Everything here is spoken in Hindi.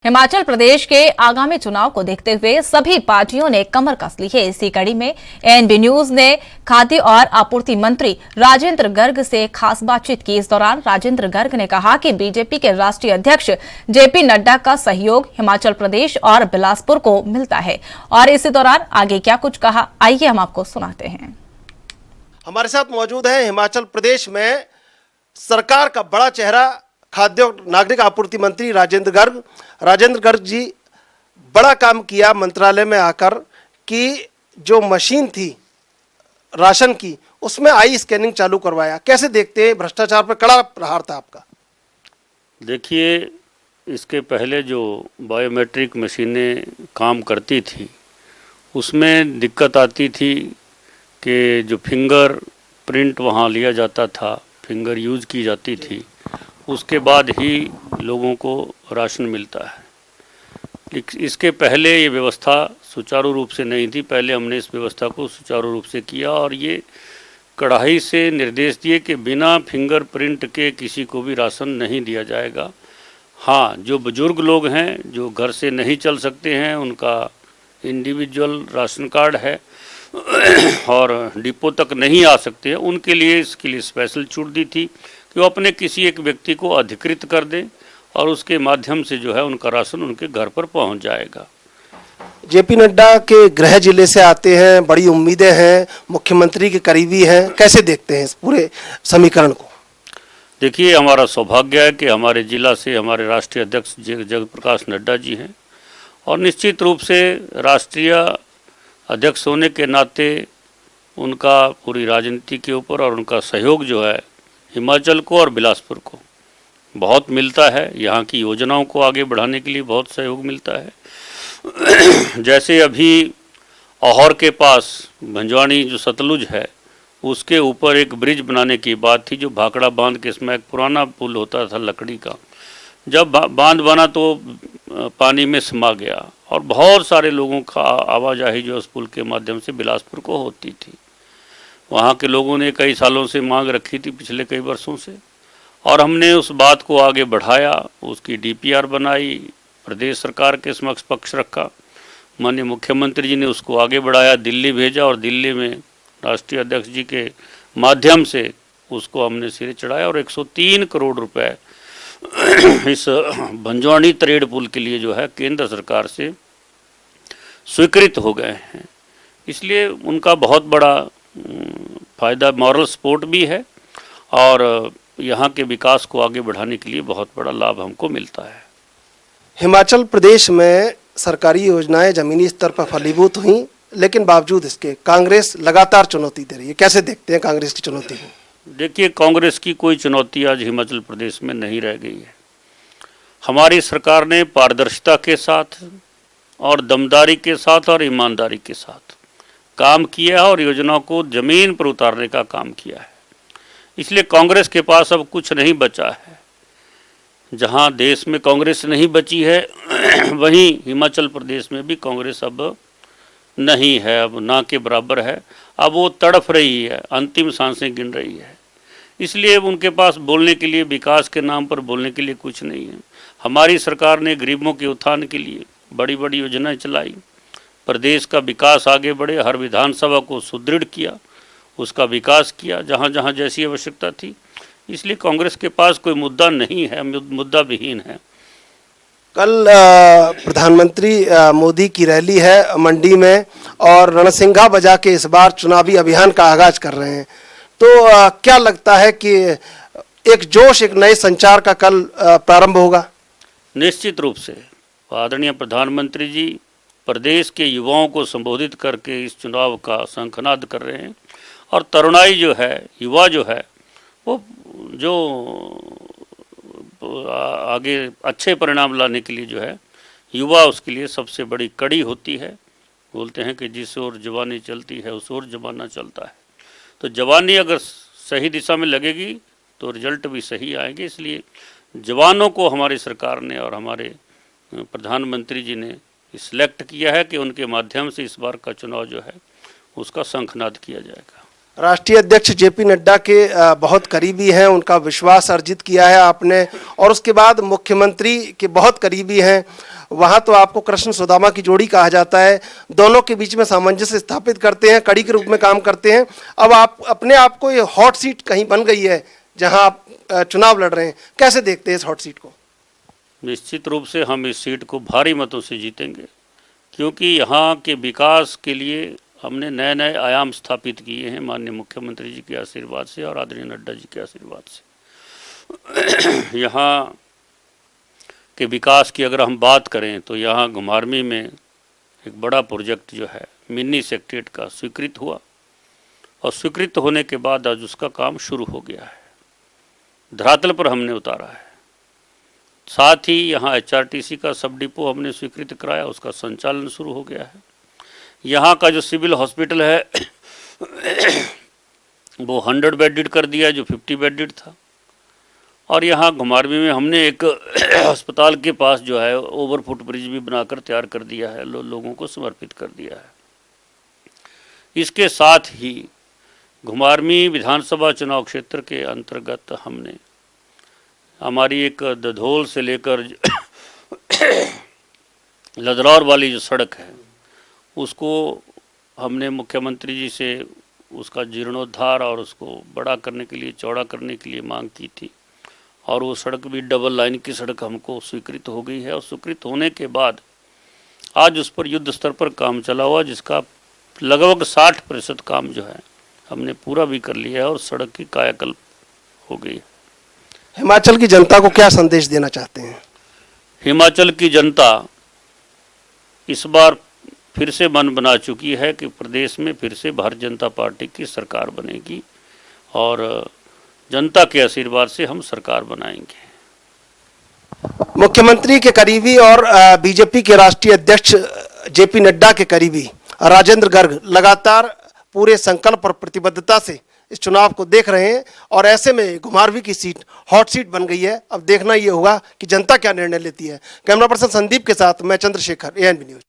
हिमाचल प्रदेश के आगामी चुनाव को देखते हुए सभी पार्टियों ने कमर कस ली है। इसी कड़ी में एएनबी न्यूज ने खाद्य और आपूर्ति मंत्री राजेंद्र गर्ग से खास बातचीत की। इस दौरान राजेंद्र गर्ग ने कहा कि बीजेपी के राष्ट्रीय अध्यक्ष जेपी नड्डा का सहयोग हिमाचल प्रदेश और बिलासपुर को मिलता है। और इसी दौरान आगे क्या कुछ कहा, आइए हम आपको सुनाते हैं। हमारे साथ मौजूद है हिमाचल प्रदेश में सरकार का बड़ा चेहरा खाद्य और नागरिक आपूर्ति मंत्री राजेंद्र गर्ग। राजेंद्र गर्ग जी, बड़ा काम किया मंत्रालय में आकर कि जो मशीन थी राशन की, उसमें आई स्कैनिंग चालू करवाया। कैसे देखते हैं, भ्रष्टाचार पर कड़ा प्रहार था आपका? देखिए, इसके पहले जो बायोमेट्रिक मशीनें काम करती थी उसमें दिक्कत आती थी कि जो फिंगर प्रिंट वहाँ लिया जाता था, फिंगर यूज़ की जाती थी, उसके बाद ही लोगों को राशन मिलता है। इसके पहले ये व्यवस्था सुचारू रूप से नहीं थी। पहले हमने इस व्यवस्था को सुचारू रूप से किया और ये कड़ाई से निर्देश दिए कि बिना फिंगर प्रिंट के किसी को भी राशन नहीं दिया जाएगा। हाँ, जो बुजुर्ग लोग हैं, जो घर से नहीं चल सकते हैं, उनका इंडिविजुअल राशन कार्ड है और डिपो तक नहीं आ सकते हैं, उनके लिए इसके लिए स्पेशल छूट दी थी कि वो अपने किसी एक व्यक्ति को अधिकृत कर दें और उसके माध्यम से जो है उनका राशन उनके घर पर पहुंच जाएगा। जेपी नड्डा के गृह जिले से आते हैं, बड़ी उम्मीदें हैं, मुख्यमंत्री के करीबी हैं। कैसे देखते हैं इस पूरे समीकरण को? देखिए, हमारा सौभाग्य है कि हमारे जिला से हमारे राष्ट्रीय अध्यक्ष जगत प्रकाश नड्डा जी हैं और निश्चित रूप से राष्ट्रीय अध्यक्ष होने के नाते उनका पूरी राजनीति के ऊपर और उनका सहयोग जो है हिमाचल को और बिलासपुर को बहुत मिलता है। यहाँ की योजनाओं को आगे बढ़ाने के लिए बहुत सहयोग मिलता है। जैसे अभी औहर के पास भंजवानी जो सतलुज है, उसके ऊपर एक ब्रिज बनाने की बात थी, जो भाखड़ा बांध के इसमें एक पुराना पुल होता था लकड़ी का। जब बांध बना तो पानी में समा गया और बहुत सारे लोगों का आवाजाही जो उस पुल के माध्यम से बिलासपुर को होती थी। वहाँ के लोगों ने कई सालों से मांग रखी थी, पिछले कई वर्षों से, और हमने उस बात को आगे बढ़ाया, उसकी डीपीआर बनाई, प्रदेश सरकार के समक्ष पक्ष रखा। माननीय मुख्यमंत्री जी ने उसको आगे बढ़ाया, दिल्ली भेजा और दिल्ली में राष्ट्रीय अध्यक्ष जी के माध्यम से उसको हमने सिरे चढ़ाया और 103 करोड़ रुपए इस भंजवानी तरेड़ पुल के लिए जो है केंद्र सरकार से स्वीकृत हो गए हैं। इसलिए उनका बहुत बड़ा फ़ायदा, मॉरल सपोर्ट भी है और यहाँ के विकास को आगे बढ़ाने के लिए बहुत बड़ा लाभ हमको मिलता है। हिमाचल प्रदेश में सरकारी योजनाएं जमीनी स्तर पर फलीभूत हुई, लेकिन बावजूद इसके कांग्रेस लगातार चुनौती दे रही है। कैसे देखते हैं कांग्रेस की चुनौती को? देखिए, कांग्रेस की कोई चुनौती आज हिमाचल प्रदेश में नहीं रह गई है। हमारी सरकार ने पारदर्शिता के साथ और दमदारी के साथ और ईमानदारी के साथ काम किया है और योजनाओं को जमीन पर उतारने का काम किया है। इसलिए कांग्रेस के पास अब कुछ नहीं बचा है। जहां देश में कांग्रेस नहीं बची है वहीं हिमाचल प्रदेश में भी कांग्रेस अब नहीं है, अब ना के बराबर है। अब वो तड़फ रही है, अंतिम सांसें गिन रही है। इसलिए उनके पास बोलने के लिए, विकास के नाम पर बोलने के लिए कुछ नहीं है। हमारी सरकार ने गरीबों के उत्थान के लिए बड़ी बड़ी योजनाएं चलाई, प्रदेश का विकास आगे बढ़े, हर विधानसभा को सुदृढ़ किया, उसका विकास किया जहाँ जहाँ जैसी आवश्यकता थी। इसलिए कांग्रेस के पास कोई मुद्दा नहीं है, मुद्दा विहीन है। कल प्रधानमंत्री मोदी की रैली है मंडी में और रणसिंघा बजा के इस बार चुनावी अभियान का आगाज कर रहे हैं, तो क्या लगता है कि एक जोश, एक नए संचार का कल प्रारंभ होगा? निश्चित रूप से आदरणीय प्रधानमंत्री जी प्रदेश के युवाओं को संबोधित करके इस चुनाव का शंखनाद कर रहे हैं और तरुणाई जो है, युवा जो है, वो जो आगे अच्छे परिणाम लाने के लिए जो है युवा, उसके लिए सबसे बड़ी कड़ी होती है। बोलते हैं कि जिस ओर जवानी चलती है उस ओर जमाना चलता है। तो जवानी अगर सही दिशा में लगेगी तो रिजल्ट भी सही आएंगे। इसलिए जवानों को हमारी सरकार ने और हमारे प्रधानमंत्री जी ने सिलेक्ट किया है कि उनके माध्यम से इस बार का चुनाव जो है उसका शंखनाद किया जाएगा। राष्ट्रीय अध्यक्ष जेपी नड्डा के बहुत करीबी हैं, उनका विश्वास अर्जित किया है आपने, और उसके बाद मुख्यमंत्री के बहुत करीबी हैं। वहाँ तो आपको कृष्ण सुदामा की जोड़ी कहा जाता है, दोनों के बीच में सामंजस्य स्थापित करते हैं, कड़ी के रूप में काम करते हैं। अब आप अपने आप को ये हॉट सीट कहीं बन गई है जहाँ आप चुनाव लड़ रहे हैं, कैसे देखते हैं इस हॉट सीट को? निश्चित रूप से हम इस सीट को भारी मतों से जीतेंगे, क्योंकि यहाँ के विकास के लिए हमने नए नए आयाम स्थापित किए हैं माननीय मुख्यमंत्री जी के आशीर्वाद से और आदरणीय नड्डा जी के आशीर्वाद से। यहाँ के विकास की अगर हम बात करें तो यहाँ घुमारवी में एक बड़ा प्रोजेक्ट जो है मिनी सेक्रेटरीट का स्वीकृत हुआ, और स्वीकृत होने के बाद आज उसका काम शुरू हो गया है, धरातल पर हमने उतारा है। साथ ही यहाँ HRTC का सब डिपो हमने स्वीकृत कराया, उसका संचालन शुरू हो गया है। यहाँ का जो सिविल हॉस्पिटल है वो 100 बेडेड कर दिया, जो 50 बेडेड था। और यहाँ घुमारवी में हमने एक अस्पताल के पास जो है ओवरफुट ब्रिज भी बनाकर तैयार कर दिया है, लोगों को समर्पित कर दिया है। इसके साथ ही घुमारवी विधानसभा चुनाव क्षेत्र के अंतर्गत हमने हमारी एक दधोल से लेकर लदरौर वाली जो सड़क है उसको हमने मुख्यमंत्री जी से उसका जीर्णोद्धार और उसको बड़ा करने के लिए, चौड़ा करने के लिए मांग की थी, और वो सड़क भी डबल लाइन की सड़क हमको स्वीकृत हो गई है। और स्वीकृत होने के बाद आज उस पर युद्ध स्तर पर काम चला हुआ, जिसका लगभग 60% काम जो है हमने पूरा भी कर लिया है और सड़क की कायाकल्प हो गई है। हिमाचल की जनता को क्या संदेश देना चाहते हैं? हिमाचल की जनता इस बार फिर से मन बना चुकी है कि प्रदेश में फिर से भारतीय जनता पार्टी की सरकार बनेगी, और जनता के आशीर्वाद से हम सरकार बनाएंगे। मुख्यमंत्री के करीबी और बीजेपी के राष्ट्रीय अध्यक्ष जेपी नड्डा के करीबी राजेंद्र गर्ग लगातार पूरे संकल्प और प्रतिबद्धता से इस चुनाव को देख रहे हैं, और ऐसे में घुमारवी की सीट हॉट सीट बन गई है। अब देखना ये होगा कि जनता क्या निर्णय लेती है। कैमरा पर्सन संदीप के साथ मैं चंद्रशेखर, ANB न्यूज।